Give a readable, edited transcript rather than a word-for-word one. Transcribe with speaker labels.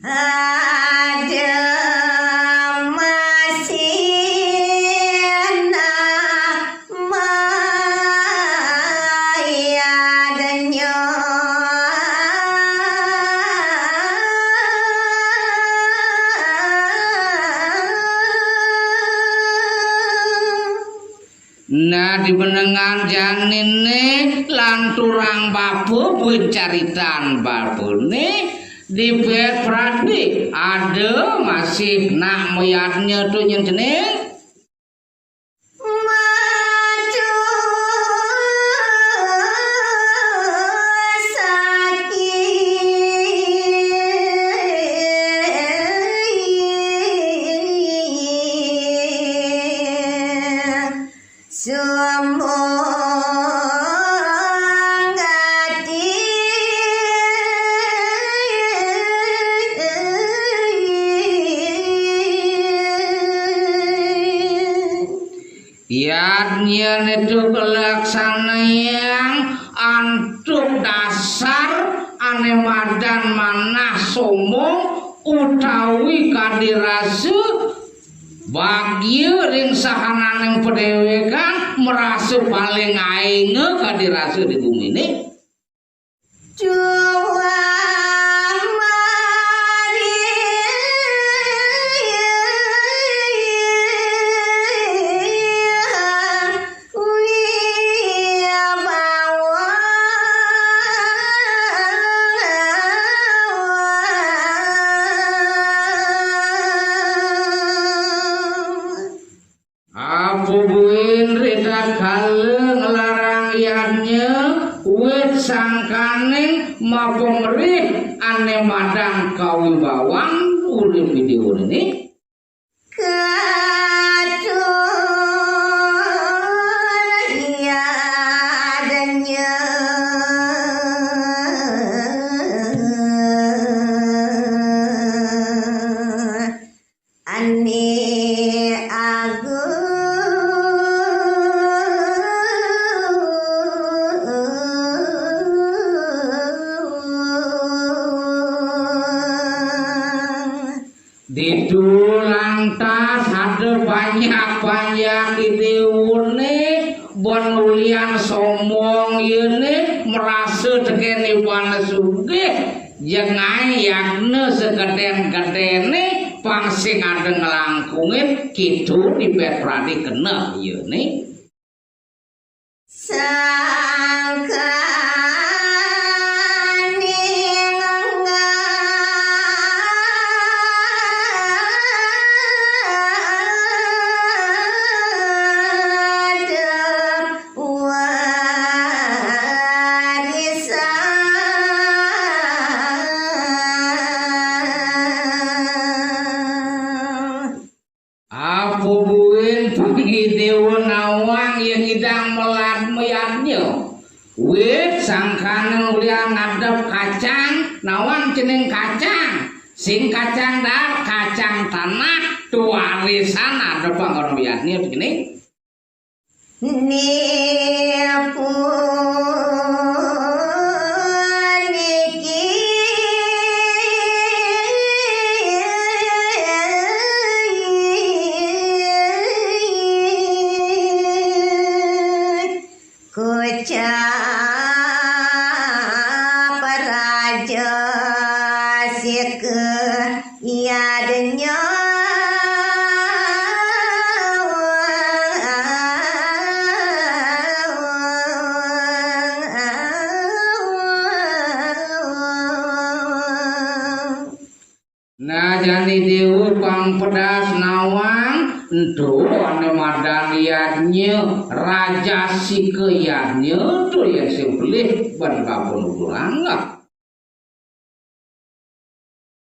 Speaker 1: ada masih nama ayadnya
Speaker 2: nah di benengan janine lan turang babu bencaritan babune di bed pradi ada masih nak moyatnya tuh yang jeneng Yadnya itu kelaksana yang antuk dasar ane madan manah sombong utawi kadirasu bagi ring sahanan yang pedewekan merasa paling ainge kadirasu di bumi ini bubuin rida kale ngelarang iannya wet sangkaning mapemerih ane madang kawibawang ulim video ini di tulang tas ada banyak di diune bonulian sombong ini merasa tekeni wana sugih jangan yakne sekeden-kedene pangsing ada ngelangkungin gitu di Petradi kena ini bubuin pagi dewa nawang yang hidang melat meyatnya wit sangkana ulian ngadep kacang nawang jeneng kacang sing kacang dar kacang tanah tuarisan ada panggon meyatnya begini
Speaker 1: nipu Raja sike iadnya
Speaker 2: nah jadi dewa pang pedas nawang itu ane madan liatnya raja si keyatnya tuh yang sempelih ban kapun ulang